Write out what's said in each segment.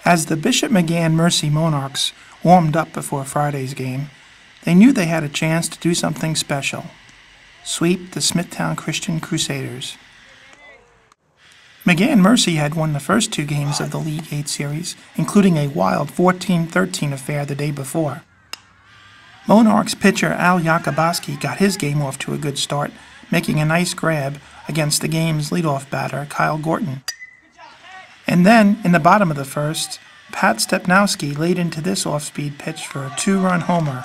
As the Bishop McGann-Mercy Monarchs warmed up before Friday's game, they knew they had a chance to do something special: sweep the Smithtown Christian Crusaders. McGann-Mercy had won the first two games of the League VIII series, including a wild 14-13 affair the day before. Monarchs pitcher Al Yakubowski got his game off to a good start, making a nice grab against the game's leadoff batter, Kyle Gorton. And then, in the bottom of the first, Pat Stepnowski laid into this off-speed pitch for a two-run homer.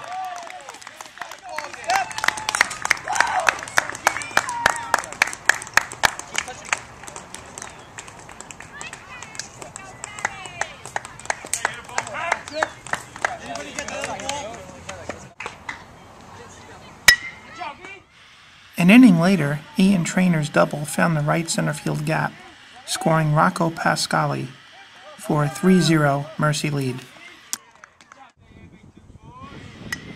An inning later, Ian Trainor's double found the right center field gap, scoring Rocco Pasquale for a 3-0 Mercy lead.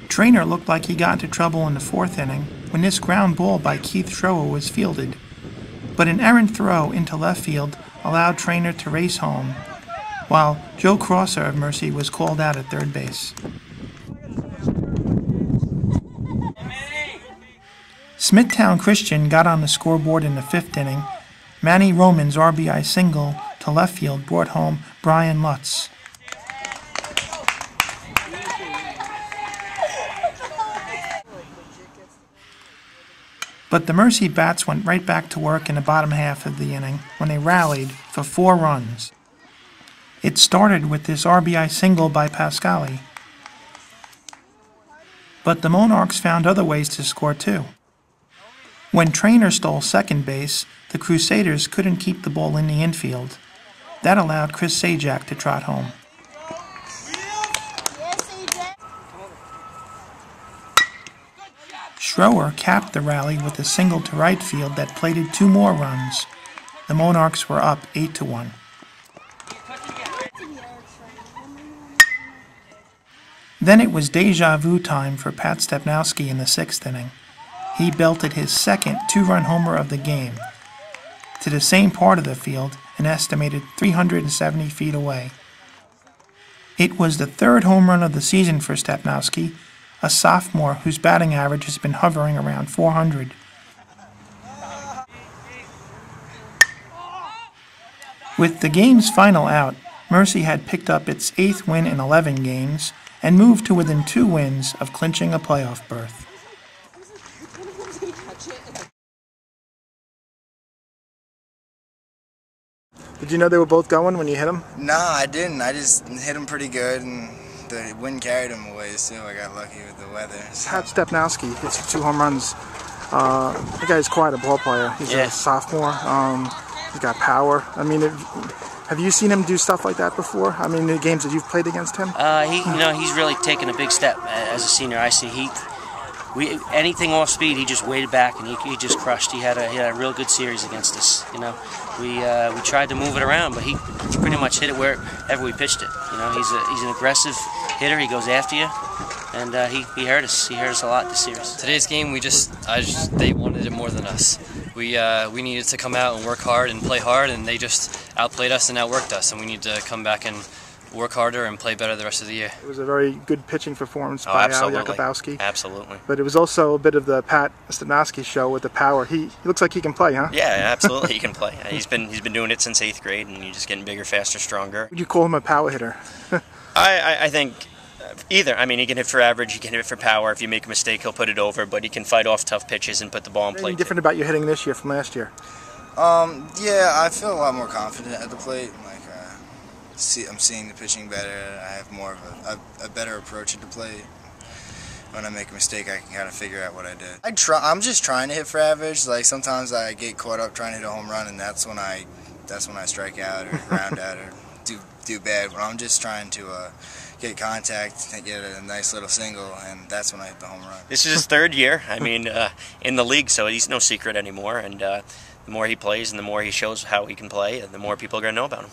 Trainor looked like he got into trouble in the fourth inning when this ground ball by Keith Schroer was fielded, but an errant throw into left field allowed Trainor to race home, while Joe Crosser of Mercy was called out at third base. Smithtown Christian got on the scoreboard in the fifth inning. Manny Roman's RBI single to left field brought home Brian Lutz. But the Mercy bats went right back to work in the bottom half of the inning when they rallied for 4 runs. It started with this RBI single by Pasquale, but the Monarchs found other ways to score too. When Trainor stole second base, the Crusaders couldn't keep the ball in the infield. That allowed Chris Sajak to trot home. Schroer capped the rally with a single to right field that plated 2 more runs. The Monarchs were up 8-1. Then it was deja vu time for Pat Stepnowski in the 6th inning. He belted his second 2-run homer of the game to the same part of the field, an estimated 370 feet away. It was the 3rd home run of the season for Stepnowski, a sophomore whose batting average has been hovering around 400. With the game's final out, Mercy had picked up its 8th win in 11 games and moved to within 2 wins of clinching a playoff berth. Did you know they were both going when you hit them? No, I didn't. I just hit them pretty good, and the wind carried them away, so I got lucky with the weather. So. Pat Stepnowski hits 2 home runs. The guy's quite a ball player. He's a sophomore. He's got power. I mean, have you seen him do stuff like that before? I mean, the games that you've played against him? He's really taken a big step as a senior. I see anything off speed, he just waited back and he just crushed. He had a real good series against us. We tried to move it around, but he pretty much hit it wherever we pitched it. He's an aggressive hitter. He goes after you, and he hurt us. He hurt us a lot this series. Today's game, they wanted it more than us. We needed to come out and work hard and play hard, and they just outplayed us and outworked us. And we need to come back and work harder and play better the rest of the year. It was a very good pitching performance by Al Yakubowski. Absolutely. But it was also a bit of the Pat Stepnowski show with the power. He looks like he can play, huh? Yeah, absolutely, he can play. He's been doing it since 8th grade, and he's just getting bigger, faster, stronger. Would you call him a power hitter? I think either. I mean, he can hit for average, he can hit for power. If you make a mistake, he'll put it over, but he can fight off tough pitches and put the ball in play. Anything different about your hitting this year from last year? Yeah, I feel a lot more confident at the plate. I'm seeing the pitching better. I have more of a better approach at the plate. When I make a mistake, I can kind of figure out what I did. I'm just trying to hit for average. Like sometimes I get caught up trying to hit a home run, and that's when I strike out or ground out or do bad. But I'm just trying to get contact and get a nice little single, and that's when I hit the home run. This is his 3rd year. I mean, in the league, so he's no secret anymore. And the more he plays and the more he shows how he can play, the more people are going to know about him.